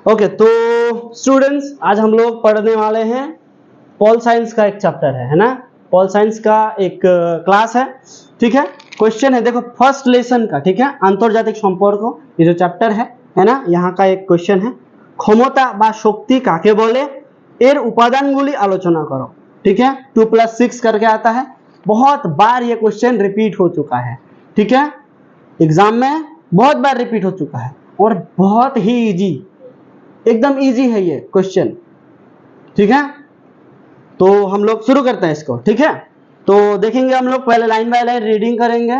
Okay, तो students आज हम लोग पढ़ने वाले हैं पॉल साइंस का एक चैप्टर है ना। पॉल साइंस का एक क्लास है, ठीक है। क्वेश्चन है, देखो फर्स्ट लेसन का, ठीक है, आंतर्जातिक संपर्क, ये जो चैप्टर है ना, यहाँ का एक क्वेश्चन है, क्षमता बा शक्ति काके बोले, एर उपादानगुली आलोचना करो, ठीक है। 2+6 करके आता है, बहुत बार ये क्वेश्चन रिपीट हो चुका है, ठीक है, एग्जाम में बहुत बार रिपीट हो चुका है और बहुत ही इजी, एकदम इजी है ये क्वेश्चन, ठीक है। तो हम लोग शुरू करते हैं इसको, ठीक है। तो देखेंगे हम लोग, पहले लाइन बाय लाइन रीडिंग करेंगे,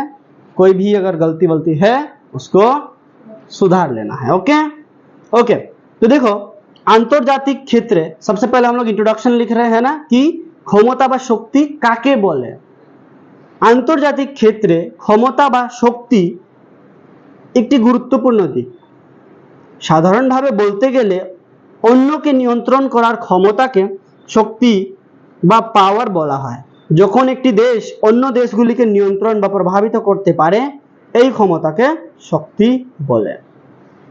कोई भी अगर गलती वलती है उसको सुधार लेना है, ओके ओके। तो देखो आंतर्जातिक क्षेत्र, सबसे पहले हम लोग इंट्रोडक्शन लिख रहे हैं ना कि क्षमता बा शक्ति काके बोले। आंतर्जातिक क्षेत्रे क्षमता बा शक्ति একটি গুরুত্বপূর্ণ দিক। সাধারণভাবে বলতে গেলে অন্যকে নিয়ন্ত্রণ করার ক্ষমতাকে শক্তি বা পাওয়ার বলা হয়। যখন একটি দেশ অন্য দেশগুলিকে নিয়ন্ত্রণ বা প্রভাवित করতে পারে এই ক্ষমতাকে शक्ति बोले।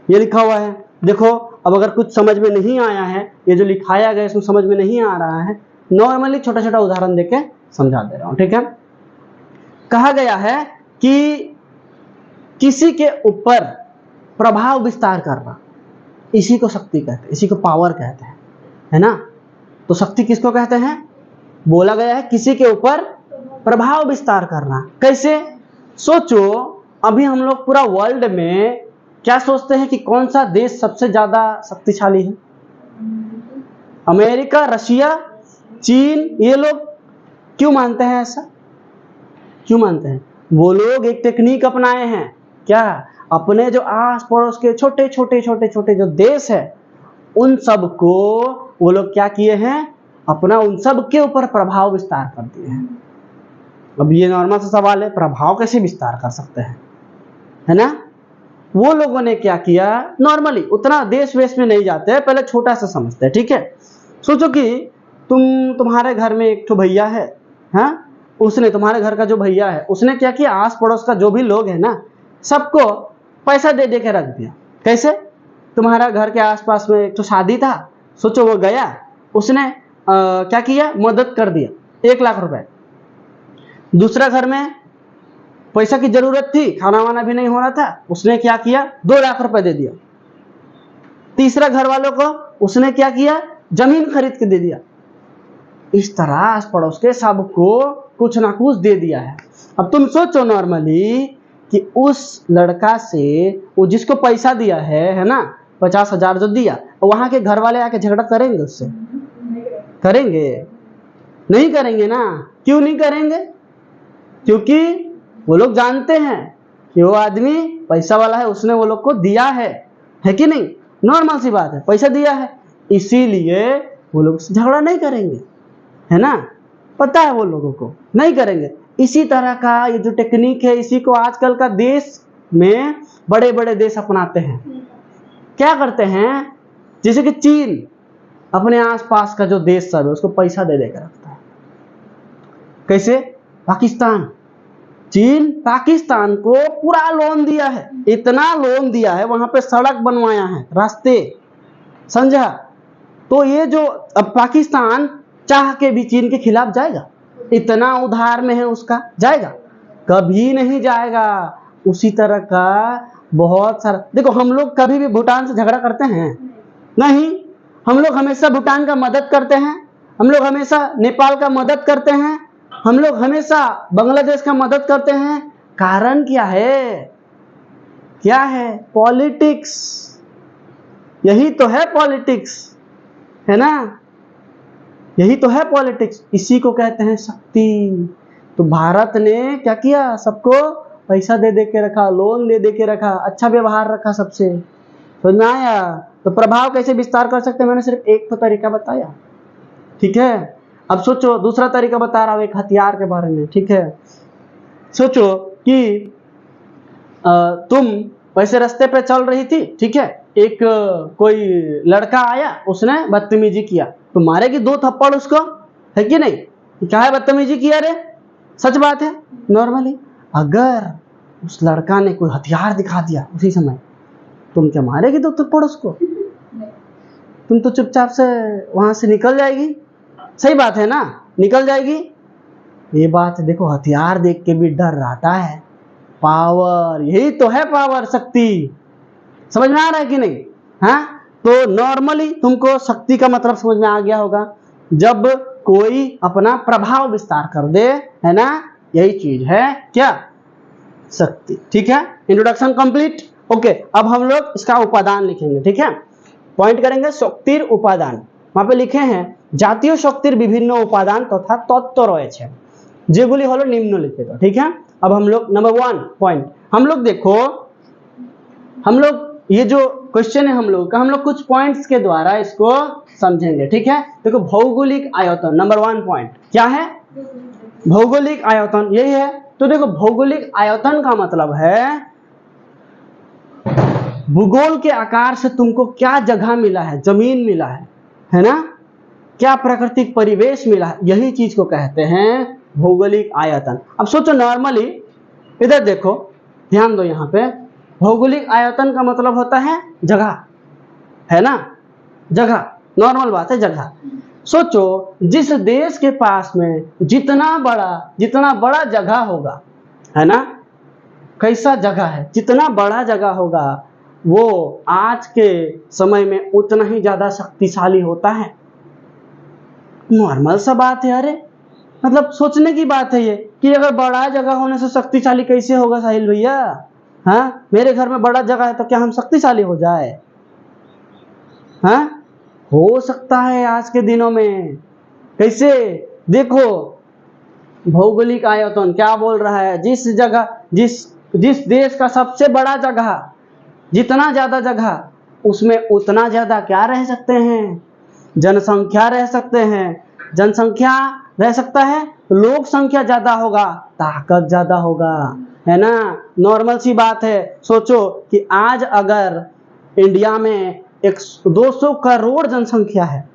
ये लिखा हुआ है, देखो अब अगर कुछ समझ में नहीं आया है, ये जो लिखाया गया इसमें समझ में नहीं आ रहा है, नॉर्मली छोटा छोटा उदाहरण देके समझा दे रहा हूं, ठीक है। कहा गया है कि किसी के ऊपर प्रभाव विस्तार करना, इसी को शक्ति कहते हैं, इसी को पावर कहते हैं, है ना। तो शक्ति किसको कहते हैं? बोला गया है किसी के ऊपर प्रभाव विस्तार करना। कैसे? सोचो, अभी हम लोग पूरा वर्ल्ड में क्या सोचते हैं कि कौन सा देश सबसे ज्यादा शक्तिशाली है? अमेरिका, रशिया, चीन, ये लोग क्यों मानते हैं ऐसा? क्यों मानते हैं? वो लोग एक टेक्निक अपनाए हैं, क्या? अपने जो आस पड़ोस के छोटे छोटे छोटे छोटे जो देश है उन सब को वो लोग क्या किए हैं, अपना उन सब के ऊपर प्रभाव विस्तार कर दिए हैं। अब ये नॉर्मल सा सवाल है, प्रभाव कैसे विस्तार कर सकते हैं, है ना। वो लोगों ने क्या किया, नॉर्मली उतना देश वेश में नहीं जाते, पहले छोटा सा समझते हैं, ठीक है। सोचो कि तुम्हारे घर में एक तो भैया है, हाँ, उसने, तुम्हारे घर का जो भैया है उसने क्या किया, आस पड़ोस का जो भी लोग है ना सबको पैसा दे दे के रख दिया। कैसे? तुम्हारा घर के आसपास में एक तो शादी था, सोचो वो गया, उसने क्या किया, मदद कर दिया, 1 लाख रुपए। दूसरा घर में पैसा की जरूरत थी, खाना वाना भी नहीं हो रहा था, उसने क्या किया, 2 लाख रुपए दे दिया। तीसरा घर वालों को उसने क्या किया, जमीन खरीद के दे दिया। इस तरह आस पड़ोस के सबको कुछ ना कुछ दे दिया है। अब तुम सोचो नॉर्मली कि उस लड़का से, वो जिसको पैसा दिया है ना, 50,000 जो दिया, वहां के घर वाले आके झगड़ा करेंगे उससे? करेंगे? नहीं करेंगे ना। क्यों नहीं करेंगे? क्योंकि वो लोग जानते हैं कि वो आदमी पैसा वाला है, उसने वो लोग को दिया है कि नहीं। नॉर्मल सी बात है, पैसा दिया है, इसीलिए वो लोग झगड़ा नहीं करेंगे, है ना। पता है वो लोगों को, नहीं करेंगे। इसी तरह का ये जो टेक्निक है, इसी को आजकल का देश में बड़े बड़े देश अपनाते हैं। क्या करते हैं, जैसे कि चीन अपने आसपास का जो देश सब है उसको पैसा दे देकर रखता है। कैसे? पाकिस्तान, चीन पाकिस्तान को पूरा लोन दिया है, इतना लोन दिया है, वहां पे सड़क बनवाया है, रास्ते, समझा। तो ये जो अब पाकिस्तान चाह के भी चीन के खिलाफ जाएगा? इतना उधार में है उसका, जाएगा? कभी नहीं जाएगा। उसी तरह का बहुत सारा, देखो हम लोग कभी भी भूटान से झगड़ा करते हैं? नहीं। हम लोग हमेशा भूटान का मदद करते हैं, हम लोग हमेशा नेपाल का मदद करते हैं, हम लोग हमेशा बांग्लादेश का मदद करते हैं। कारण क्या है? क्या है? पॉलिटिक्स। यही तो है पॉलिटिक्स, है ना, यही तो है पॉलिटिक्स, इसी को कहते हैं शक्ति। तो भारत ने क्या किया, सबको पैसा दे दे के रखा, लोन दे दे के रखा, अच्छा व्यवहार रखा सबसे, समझ में आया। तो प्रभाव कैसे विस्तार कर सकते हैं, मैंने सिर्फ एक तो तरीका बताया, ठीक है। अब सोचो दूसरा तरीका बता रहा हूं, एक हथियार के बारे में, ठीक है। सोचो कि तुम वैसे रास्ते पे चल रही थी, ठीक है, एक कोई लड़का आया, उसने बदतमीजी किया, तो मारेगी 2 थप्पड़ उसको, है कि नहीं? क्या है, बदतमीजी किया रे, सच बात है। नॉर्मली अगर उस लड़का ने कोई हथियार दिखा दिया उसी समय, तुम क्या मारेगी 2 थप्पड़ उसको? तुम तो चुपचाप से वहां से निकल जाएगी। सही बात है ना, निकल जाएगी। ये बात देखो, हथियार देख के भी डर रहता है। पावर, यही तो है पावर, शक्ति। समझ में आ रहा है कि नहीं? हाँ, तो नॉर्मली तुमको शक्ति का मतलब समझ में आ गया होगा, जब कोई अपना प्रभाव विस्तार कर दे, है ना, यही चीज है क्या? शक्ति। ठीक है, इंट्रोडक्शन कंप्लीट। ओके, अब हम लोग इसका उपादान लिखेंगे। ठीक है, पॉइंट करेंगे शक्तिर उपादान। वहां पे लिखे हैं জাতীয় শক্তির বিভিন্ন উপাদান তথা তত্ত্ব রয়েছে যেগুলি হলো নিম্নলিখিত। ठीक है, अब हम लोग नंबर 1 पॉइंट, हम लोग देखो, हम लोग ये जो क्वेश्चन है हम लोग का, हम लोग कुछ पॉइंट्स के द्वारा इसको समझेंगे। ठीक है, देखो भौगोलिक आयतन, नंबर 1 पॉइंट क्या है? भौगोलिक आयतन, यही है। तो देखो भौगोलिक आयतन का मतलब है भूगोल के आकार से तुमको क्या जगह मिला है, जमीन मिला है ना, क्या प्राकृतिक परिवेश मिला है, यही चीज को कहते हैं भौगोलिक आयतन। अब सोचो नॉर्मली, इधर देखो, ध्यान दो यहाँ पे, भौगोलिक आयतन का मतलब होता है जगह, है ना, जगह, नॉर्मल बात है, जगह। सोचो जिस देश के पास में जितना बड़ा जगह होगा, है ना, कैसा जगह है, जितना बड़ा जगह होगा वो आज के समय में उतना ही ज्यादा शक्तिशाली होता है। नॉर्मल सा बात है। अरे मतलब सोचने की बात है ये, कि अगर बड़ा जगह होने से शक्तिशाली कैसे होगा साहिल भैया? हाँ, मेरे घर में बड़ा जगह है तो क्या हम शक्तिशाली हो जाए? हाँ, हो सकता है आज के दिनों में। कैसे? देखो भौगोलिक आयतन क्या बोल रहा है, जिस जगह, जिस देश का सबसे बड़ा जगह, जितना ज्यादा जगह, उसमें उतना ज्यादा क्या रह सकते हैं, जनसंख्या रह सकते हैं। जनसंख्या रह सकता है, लोक संख्या ज्यादा होगा, ताकत ज्यादा होगा, है ना, नॉर्मल सी बात है। सोचो कि आज अगर इंडिया में 200 करोड़ जनसंख्या है,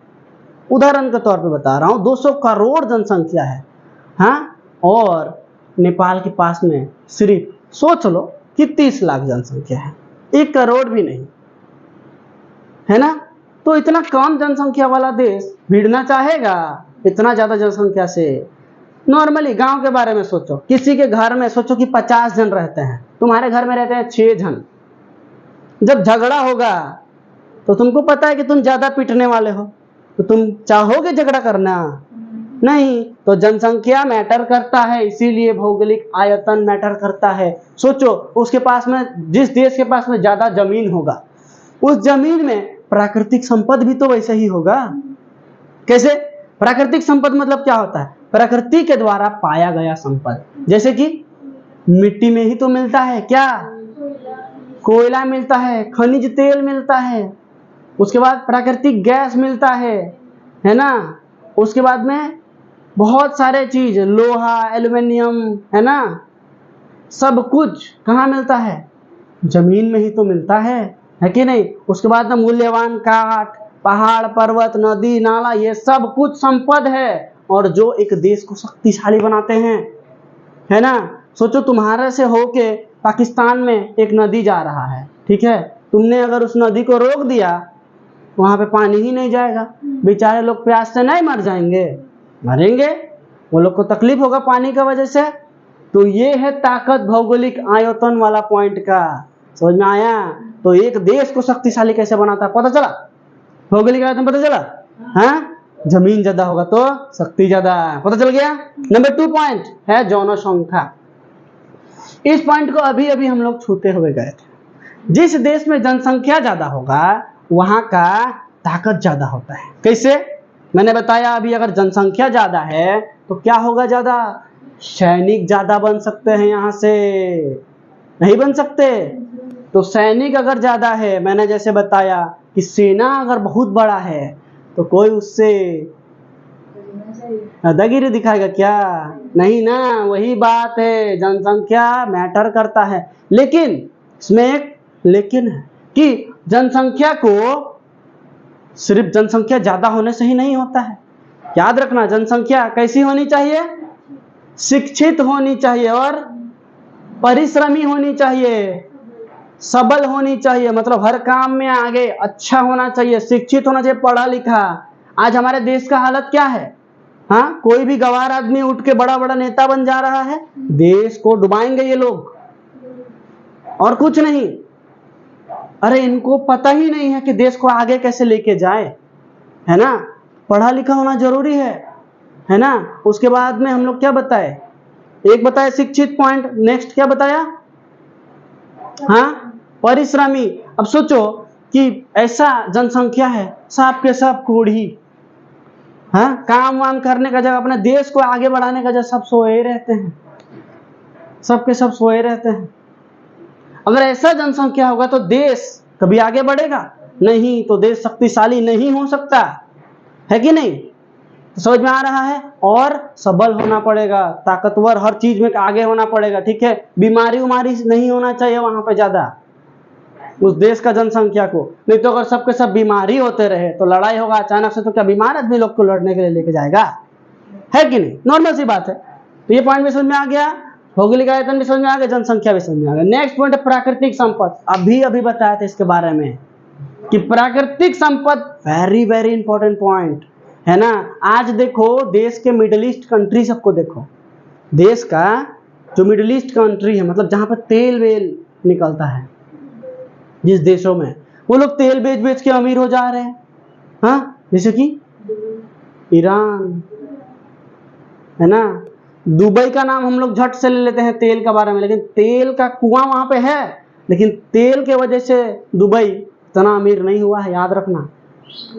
उदाहरण के तौर पे बता रहा हूँ, 200 करोड़ जनसंख्या है, हाँ, और नेपाल के पास में सिर्फ सोच लो कि 30 लाख जनसंख्या है, 1 करोड़ भी नहीं, है ना। तो इतना कम जनसंख्या वाला देश भिड़ना चाहेगा इतना ज्यादा जनसंख्या से? नॉर्मली गांव के बारे में सोचो, किसी के घर में सोचो कि 50 जन रहते हैं, तुम्हारे घर में रहते हैं 6 जन। जब झगड़ा होगा तो तुमको पता है कि तुम ज्यादा पिटने वाले हो, तो तुम चाहोगे झगड़ा करना? नहीं। तो जनसंख्या मैटर करता है, इसीलिए भौगोलिक आयतन मैटर करता है। सोचो उसके पास में, जिस देश के पास में ज्यादा जमीन होगा, उस जमीन में प्राकृतिक संपद भी तो वैसे ही होगा। कैसे? प्राकृतिक संपद मतलब क्या होता है? प्रकृति के द्वारा पाया गया संपद, जैसे कि मिट्टी में ही तो मिलता है क्या? कोयला मिलता है, खनिज तेल मिलता है, उसके बाद प्राकृतिक गैस मिलता है ना, उसके बाद में बहुत सारे चीज, लोहा, एल्युमिनियम, है ना, सब कुछ कहाँ मिलता है? जमीन में ही तो मिलता है कि नहीं? उसके बाद में मूल्यवान काठ, पहाड़, पर्वत, नदी, नाला, ये सब कुछ संपद है, और जो एक देश को शक्तिशाली बनाते हैं, है ना। सोचो तुम्हारे से होके पाकिस्तान में एक नदी जा रहा है, ठीक है, तुमने अगर उस नदी को रोक दिया, वहां पे पानी ही नहीं जाएगा, बेचारे लोग प्यास से नहीं मर जाएंगे? मरेंगे, वो लोग को तकलीफ होगा पानी की वजह से। तो ये है ताकत भौगोलिक आयतन वाला पॉइंट का। समझ में आया? तो एक देश को शक्तिशाली कैसे बनाता है, पता चला? भौगोलिक आयतन पता चला? हाँ, जमीन ज्यादा होगा तो शक्ति ज्यादा, पता चल गया। नंबर 2 पॉइंट है जनसंख्या। इस पॉइंट को अभी अभी हम लोग छूते हुए गए थे। जिस देश में जनसंख्या ज्यादा होगा वहां का ताकत ज्यादा होता है। कैसे? मैंने बताया अभी, अगर जनसंख्या ज्यादा है तो क्या होगा? ज्यादा सैनिक ज्यादा बन सकते हैं। यहाँ से नहीं बन सकते? तो सैनिक अगर ज्यादा है, मैंने जैसे बताया कि सेना अगर बहुत बड़ा है तो कोई उससे दादागिरी दिखाएगा क्या? नहीं ना। वही बात है, जनसंख्या मैटर करता है, लेकिन इसमें एक लेकिन है कि जनसंख्या को सिर्फ जनसंख्या ज्यादा होने से ही नहीं होता है। याद रखना, जनसंख्या कैसी होनी चाहिए? शिक्षित होनी चाहिए और परिश्रमी होनी चाहिए। सबल होनी चाहिए, मतलब हर काम में आगे, अच्छा होना चाहिए, शिक्षित होना चाहिए, पढ़ा लिखा। आज हमारे देश का हालत क्या है? हाँ, कोई भी गवार आदमी उठ के बड़ा बड़ा नेता बन जा रहा है, देश को डुबाएंगे ये लोग, और कुछ नहीं। अरे इनको पता ही नहीं है कि देश को आगे कैसे लेके जाए, है ना। पढ़ा लिखा होना जरूरी है ना। उसके बाद में हम लोग क्या बताए, एक बताया शिक्षित पॉइंट, नेक्स्ट क्या बताया, हाँ परिश्रमी। अब सोचो कि ऐसा जनसंख्या है, सब के सब कोढ़ी, हाँ, काम वाम करने का जगह, अपने देश को आगे बढ़ाने का जगह सब सोए रहते हैं, सबके सब सोए रहते हैं। अगर ऐसा जनसंख्या होगा तो देश कभी आगे बढ़ेगा नहीं, तो देश शक्तिशाली नहीं हो सकता है कि नहीं। तो समझ में आ रहा है। और सबल होना पड़ेगा, ताकतवर, हर चीज में आगे होना पड़ेगा, ठीक है। बीमारी उमारी नहीं होना चाहिए वहां पे ज्यादा उस देश का जनसंख्या को, नहीं तो अगर सबके सब बीमारी होते रहे तो लड़ाई होगा अचानक से, तो क्या बीमार आदमी लोग को लड़ने के लिए लेके जाएगा, है कि नहीं। नॉर्मल सी बात है। तो ये पॉइंट भी समझ में आ गया, भौगोलिक आयतन भी समझ में आ गया, जनसंख्या भी समझ में आ गया। नेक्स्ट पॉइंट है प्राकृतिक संपद। अभी बताया था इसके बारे में कि प्राकृतिक संपद वेरी वेरी इंपॉर्टेंट पॉइंट है ना। आज देखो देश के मिडिल ईस्ट कंट्री सबको देखो, देश का जो मिडिल ईस्ट कंट्री है, मतलब जहां पर तेल वेल निकलता है, जिस देशों में, वो लोग तेल बेच बेच के अमीर हो जा रहे हैं, हाँ, जैसे कि ईरान, है ना। दुबई का नाम हम लोग झट से ले लेते हैं तेल के बारे में, लेकिन तेल का कुआं वहां पे है, लेकिन तेल के वजह से दुबई इतना अमीर नहीं हुआ है, याद रखना।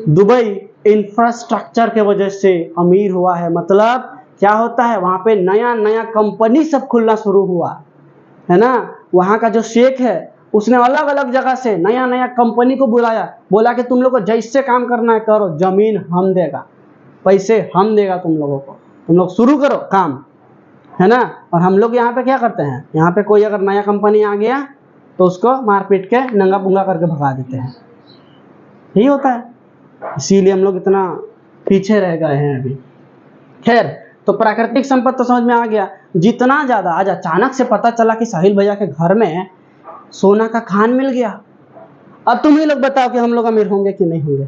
दुबई इंफ्रास्ट्रक्चर के वजह से अमीर हुआ है। मतलब क्या होता है, वहां पे नया नया कंपनी सब खुलना शुरू हुआ, है ना। वहां का जो शेख है उसने अलग अलग जगह से नया नया कंपनी को बुलाया, बोला कि तुम लोग को जैसे काम करना है करो, जमीन हम देगा, पैसे हम देगा तुम लोगों को, तुम लोग शुरू करो काम, है ना। और हम लोग यहाँ पे क्या करते हैं, यहाँ पे कोई अगर नया कंपनी आ गया तो उसको मार पीट के नंगा पुंगा करके भगा देते हैं, यही होता है। इसीलिए हम लोग इतना पीछे रह गए हैं अभी। खैर, तो प्राकृतिक संपत्ति तो समझ में आ गया। जितना ज्यादा, आज अचानक से पता चला कि साहिल भैया के घर में सोना का खान मिल गया। अब तुम ही लोग बताओ कि हम लोग अमीर होंगे कि नहीं होंगे।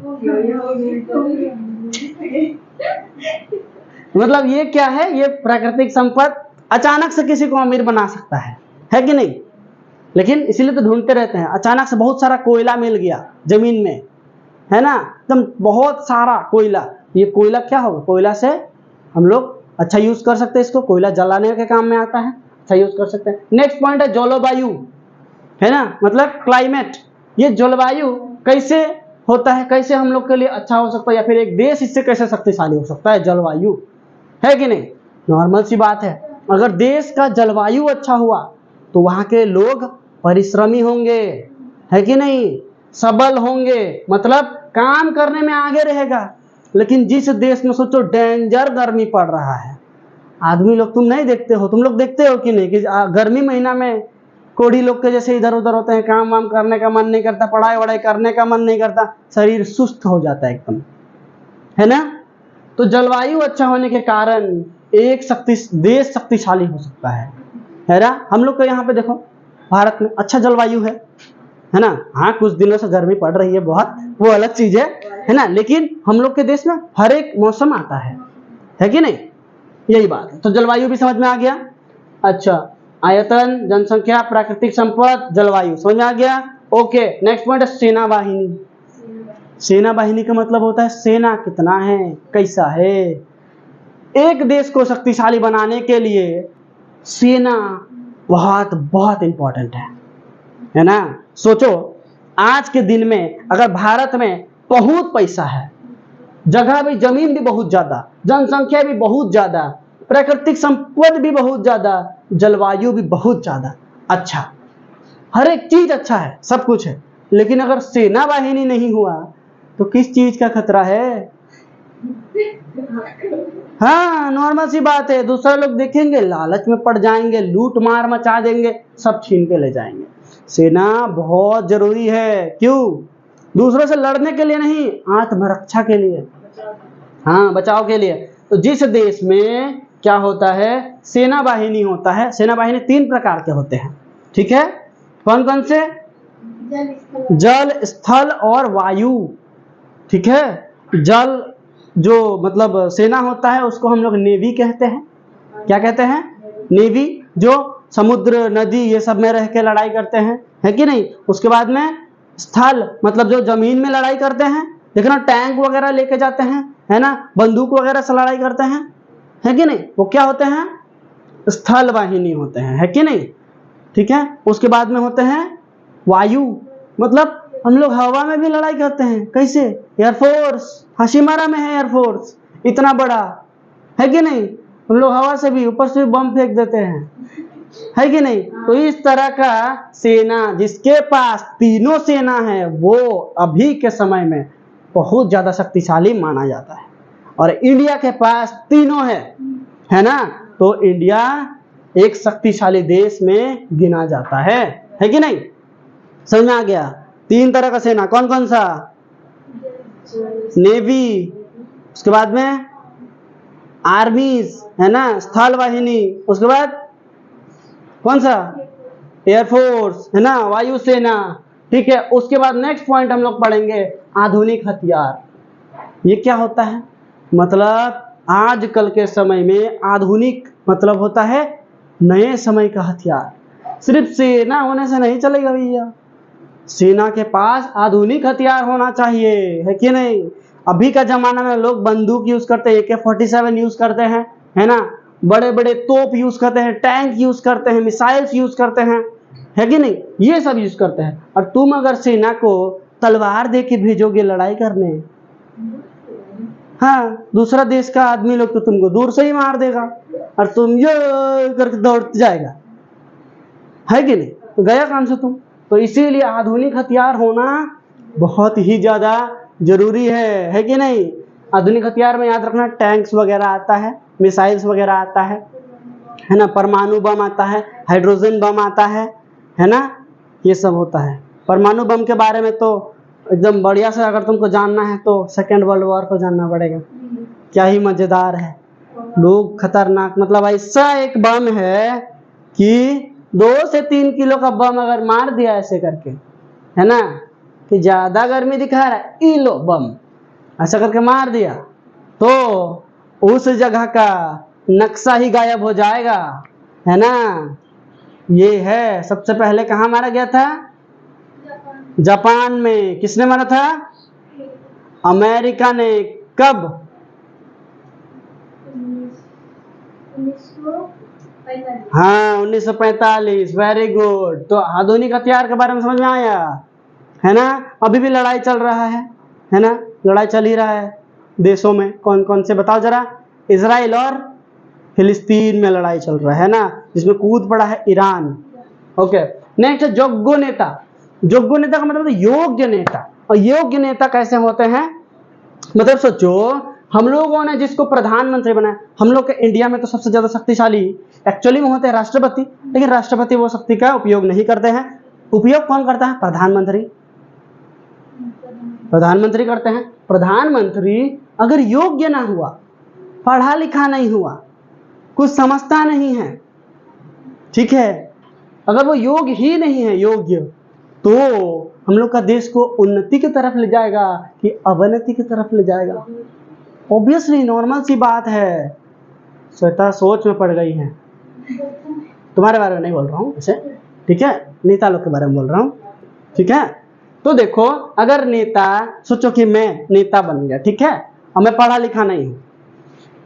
मतलब ये क्या है, ये प्राकृतिक संपत्ति अचानक से किसी को अमीर बना सकता है कि नहीं। लेकिन इसीलिए तो ढूंढते रहते हैं। अचानक से बहुत सारा कोयला मिल गया जमीन में, है ना, एकदम बहुत सारा कोयला। ये कोयला क्या होगा, कोयला से हम लोग अच्छा यूज कर सकते हैं, इसको कोयला जलाने के काम में आता है, अच्छा यूज कर सकते हैं। नेक्स्ट पॉइंट है जलवायु, है ना, मतलब क्लाइमेट। ये जलवायु कैसे होता है, कैसे हम लोग के लिए अच्छा हो सकता है, या फिर एक देश इससे कैसे शक्तिशाली हो सकता है, जलवायु, है कि नहीं। नॉर्मल सी बात है, अगर देश का जलवायु अच्छा हुआ तो वहां के लोग परिश्रमी होंगे, है कि नहीं, सबल होंगे, मतलब काम करने में आगे रहेगा। लेकिन जिस देश में सोचो डेंजर गर्मी पड़ रहा है, आदमी लोग तुम नहीं देखते हो, तुम लोग देखते हो कि नहीं कि गर्मी महीना में कोढ़ी लोग के जैसे इधर उधर होते हैं, काम वाम करने का मन नहीं करता, पढ़ाई वढ़ाई करने का मन नहीं करता, शरीर सुस्त हो जाता है एकदम, है ना। तो जलवायु अच्छा होने के कारण एक देश शक्तिशाली हो सकता है ना। हम लोग को यहाँ पे देखो भारत में अच्छा जलवायु है ना। हाँ, कुछ दिनों से गर्मी पड़ रही है बहुत, वो अलग चीज है ना, लेकिन हम लोग के देश में हर एक मौसम आता है कि नहीं, यही बात है। तो जलवायु भी समझ में आ गया। अच्छा, आयतन, जनसंख्या, प्राकृतिक संपद, जलवायु समझ में आ गया। ओके, नेक्स्ट पॉइंट है सेना वाहिनी। सेना वाहिनी का मतलब होता है सेना कितना है, कैसा है। एक देश को शक्तिशाली बनाने के लिए सेना बहुत बहुत इंपॉर्टेंट है ना। सोचो आज के दिन में अगर भारत में बहुत पैसा है, जगह भी, जमीन भी बहुत ज्यादा, जनसंख्या भी बहुत ज्यादा, प्राकृतिक संपद भी बहुत ज्यादा, जलवायु भी बहुत ज्यादा, अच्छा, हर एक चीज अच्छा है, सब कुछ है, लेकिन अगर सेना वाहिनी नहीं हुआ तो किस चीज का खतरा है। हाँ, नॉर्मल सी बात है, दूसरा लोग देखेंगे, लालच में पड़ जाएंगे, लूट मार मचा देंगे, सब छीन के ले जाएंगे। सेना बहुत जरूरी है। क्यों? दूसरों से लड़ने के लिए नहीं, आत्मरक्षा के लिए, हाँ, बचाव के लिए। तो जिस देश में क्या होता है, सेना वाहिनी होता है। सेना वाहिनी 3 प्रकार के होते हैं, ठीक है। कौन कौन से? जल, स्थल और वायु। ठीक है, जल जो मतलब सेना होता है उसको हम लोग नेवी कहते हैं। क्या कहते हैं? नेवी, जो समुद्र नदी ये सब में रह के लड़ाई करते हैं, है कि नहीं। उसके बाद में स्थल मतलब जो जमीन में लड़ाई करते हैं, देखना टैंक वगैरह लेके जाते हैं, है ना, बंदूक वगैरह से लड़ाई करते हैं, है कि नहीं, वो क्या होते हैं? स्थल वाहिनी होते हैं, है कि नहीं। ठीक है, उसके बाद में होते हैं वायु, मतलब हम लोग हवा में भी लड़ाई करते हैं। कैसे? एयरफोर्स, हाशिमारा में है एयरफोर्स इतना बड़ा, है कि नहीं। हम लोग हवा से भी, ऊपर से भी बम फेंक देते हैं, है कि नहीं। तो इस तरह का सेना, जिसके पास तीनों सेना है, वो अभी के समय में बहुत ज्यादा शक्तिशाली माना जाता है। और इंडिया के पास तीनों है ना, तो इंडिया एक शक्तिशाली देश में गिना जाता है कि नहीं। समझ में आ गया? 3 तरह का सेना, कौन कौन सा? नेवी, उसके बाद में आर्मीज, है ना, स्थल वाहिनी, उसके बाद कौन सा? एयरफोर्स, है ना, वायुसेना। ठीक है, उसके बाद नेक्स्ट पॉइंट हम लोग पढ़ेंगे आधुनिक हथियार। ये क्या होता है? मतलब आजकल के समय में आधुनिक मतलब होता है नए समय का हथियार। सिर्फ सेना होने से नहीं चलेगा भैया, सेना के पास आधुनिक हथियार होना चाहिए, है कि नहीं। अभी का जमाना में लोग बंदूक यूज करते हैं, AK-47 यूज करते हैं, है ना, बड़े बड़े तोप यूज करते हैं, टैंक यूज करते हैं, मिसाइल्स यूज करते हैं, है कि नहीं, ये सब यूज करते हैं। और तुम अगर सेना को तलवार दे के भेजोगे लड़ाई करने, हाँ, दूसरा देश का आदमी लोग तो तुमको दूर से ही मार देगा और तुम ये करके दौड़ जाएगा, है कि नहीं, तो गया काम से तुम। तो इसीलिए आधुनिक हथियार होना बहुत ही ज्यादा जरूरी है कि नहीं। आधुनिक हथियार में याद रखना टैंक्स वगैरह आता है, मिसाइल्स वगैरह आता है ना, परमाणु बम आता है, हाइड्रोजन बम आता है ना, ये सब होता है। परमाणु बम के बारे में तो एकदम बढ़िया से अगर तुमको जानना है तो सेकेंड वर्ल्ड वॉर को जानना पड़ेगा, क्या ही मजेदार है। लोग खतरनाक, मतलब ऐसा एक बम है कि 2 से 3 किलो का बम अगर मार दिया ऐसे करके, है ना, कि ज्यादा गर्मी दिखा रहा है, ई लो बम, ऐसा करके मार दिया तो उस जगह का नक्शा ही गायब हो जाएगा, है ना। ये है, सबसे पहले कहाँ मारा गया था? जापान में। किसने मारा था? अमेरिका ने। कब? 1945। हाँ, 1945। Very good. तो आधुनिक हथियार के बारे में समझ में आया, है ना। अभी भी लड़ाई चल रहा है ना, लड़ाई चल ही रहा है देशों में। कौन कौन से बताओ जरा? इजराइल और फिलिस्तीन में लड़ाई चल रहा है ना, जिसमें कूद पड़ा है ईरान। ओके, नेक्स्ट है योग्य नेता। योग्य नेता का मतलब योग्य नेता। और योग्य नेता कैसे होते हैं? मतलब सोचो, हम लोगों ने जिसको प्रधानमंत्री बनाया, हम लोग के इंडिया में तो सबसे ज्यादा शक्तिशाली एक्चुअली में होते हैं राष्ट्रपति, लेकिन राष्ट्रपति वो शक्ति का उपयोग नहीं करते हैं। उपयोग कौन करता है? प्रधानमंत्री। प्रधानमंत्री करते हैं। प्रधानमंत्री अगर योग्य ना हुआ, पढ़ा लिखा नहीं हुआ, कुछ समझता नहीं है, ठीक है, अगर वो योग्य ही नहीं है, योग्य, तो हम लोग का देश को उन्नति की तरफ ले जाएगा कि अवनति की तरफ ले जाएगा? ऑब्वियसली नॉर्मल सी बात है। श्वेता सोच में पड़ गई है, तुम्हारे बारे में नहीं बोल रहा हूँ ऐसे, ठीक है, नेता लोग के बारे में बोल रहा हूँ, ठीक है। तो देखो, अगर नेता, सोचो कि मैं नेता बन गया, ठीक है, और मैं पढ़ा लिखा नहीं हूँ,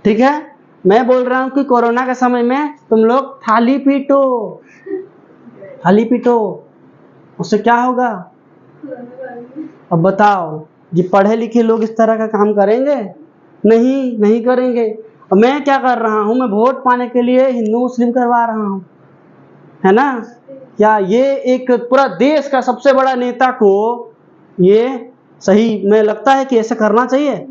ठीक है, मैं बोल रहा हूँ कि कोरोना के समय में तुम लोग थाली पीटो, थाली पीटो, उससे क्या होगा? अब बताओ, ये पढ़े लिखे लोग इस तरह का काम करेंगे? नहीं करेंगे। और मैं क्या कर रहा हूँ? मैं वोट पाने के लिए हिंदू मुस्लिम करवा रहा हूँ, है ना। क्या ये एक पूरा देश का सबसे बड़ा नेता को ये सही में लगता है कि ऐसा करना चाहिए?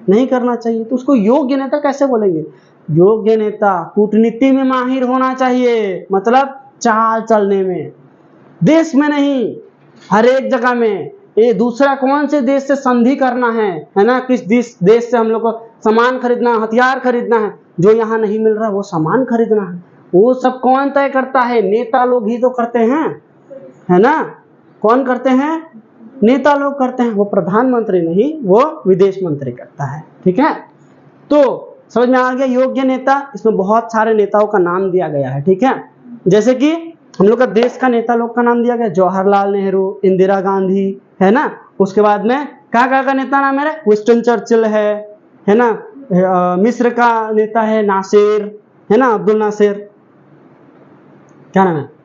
नहीं करना चाहिए। तो उसको योग्य नेता कैसे बोलेंगे? योग्य नेता कूटनीति में माहिर होना चाहिए, मतलब चाल चलने में, देश में नहीं, हर एक जगह में। ये दूसरा कौन से देश से संधि करना है ना, किस देश से हम लोग को सामान खरीदना, हथियार खरीदना है, जो यहाँ नहीं मिल रहा वो सामान खरीदना है, वो सब कौन तय करता है? नेता लोग ही तो करते हैं, है ना। कौन करते हैं? नेता लोग करते हैं, वो प्रधानमंत्री नहीं, वो विदेश मंत्री करता है। ठीक है, तो समझ में आ गया योग्य नेता। इसमें बहुत सारे नेताओं का नाम दिया गया है। ठीक है, जैसे कि हम लोग का देश का नेता लोग का नाम दिया गया, जवाहरलाल नेहरू, इंदिरा गांधी, है ना। उसके बाद में कहाँ का नेता नाम है? विंस्टन चर्चिल है ना। मिस्र का नेता है नासिर, है ना, अब्दुल नासिर। क्या नाम है?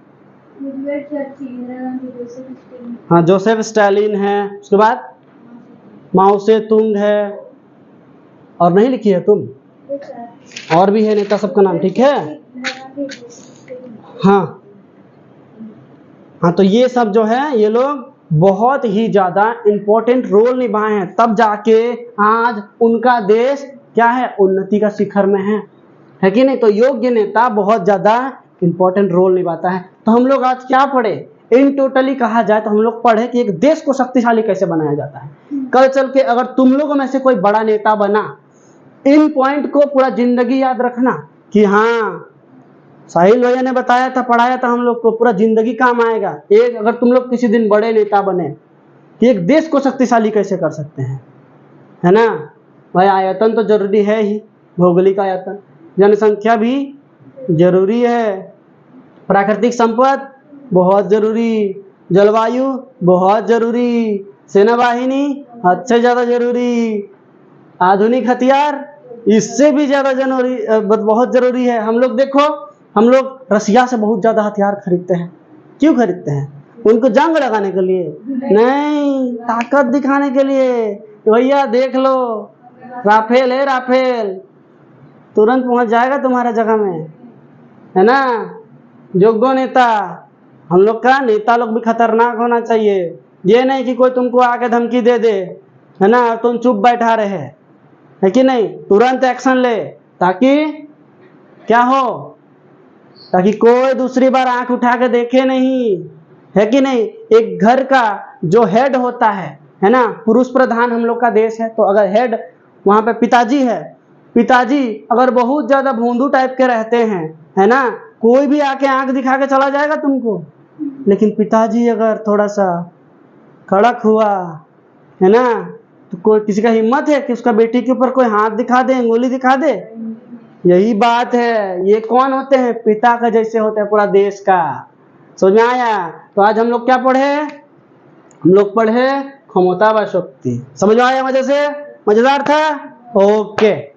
हाँ, जोसेफ स्टालिन है। उसके बाद माओ से तुंग है, और नहीं लिखी है तुम? और भी है नेता सबका नाम। ठीक है, हाँ हाँ, तो ये सब जो है, ये लोग बहुत ही ज्यादा इंपॉर्टेंट रोल निभाए हैं, तब जाके आज उनका देश क्या है? उन्नति का शिखर में है कि नहीं। तो योग्य नेता बहुत ज्यादा इंपॉर्टेंट रोल निभाता है। तो हम लोग आज क्या पढ़े? इन टोटली कहा जाए तो हम लोग पढ़े कि एक देश को शक्तिशाली कैसे बनाया जाता है। कल चल के अगर तुम लोगों में से कोई बड़ा नेता बना, इन पॉइंट को पूरा जिंदगी याद रखना कि हाँ, साहिल भैया ने बताया था, पढ़ाया था हम लोग को, पूरा जिंदगी काम आएगा। एक अगर तुम लोग किसी दिन बड़े नेता बने कि एक देश को शक्तिशाली कैसे कर सकते हैं, है ना भाई। आयतन तो जरूरी है ही, भौगोलिक आयतन, जनसंख्या भी जरूरी है, प्राकृतिक संपद बहुत जरूरी, जलवायु बहुत जरूरी, सेना बाहिनी अच्छे ज्यादा जरूरी, आधुनिक हथियार इससे भी ज्यादा जरूरी, बहुत जरूरी है। हम लोग देखो, हम लोग रसिया से बहुत ज्यादा हथियार खरीदते हैं। क्यों खरीदते हैं? उनको जंग लगाने के लिए नहीं, ताकत दिखाने के लिए। भैया देख लो, राफेल है, राफेल तुरंत पहुंच जाएगा तुम्हारा जगह में, है ना। योग्य नेता, हम लोग का नेता लोग भी खतरनाक होना चाहिए। ये नहीं कि कोई तुमको आके धमकी दे दे, है ना, तुम चुप बैठा रहे, है कि नहीं। तुरंत एक्शन ले, ताकि क्या हो? ताकि कोई दूसरी बार आंख उठा के देखे नहीं, है कि नहीं। एक घर का जो हेड होता है ना, पुरुष प्रधान हम लोग का देश है, तो अगर हेड वहां पे पिताजी है, पिताजी अगर बहुत ज्यादा भोंदू टाइप के रहते हैं, है ना, कोई भी आके आंख दिखा के चला जाएगा तुमको। लेकिन पिताजी अगर थोड़ा सा कड़क हुआ, है ना, तो कोई किसी का हिम्मत है कि उसका बेटी के ऊपर कोई हाथ दिखा दे, अंगुली दिखा दे? यही बात है। ये कौन होते हैं? पिता का जैसे होते हैं पूरा देश का। समझ में आया? तो आज हम लोग क्या पढ़े? हम लोग पढ़े क्षमता व शक्ति। समझ में आया? मजे से, मजेदार था। ओके।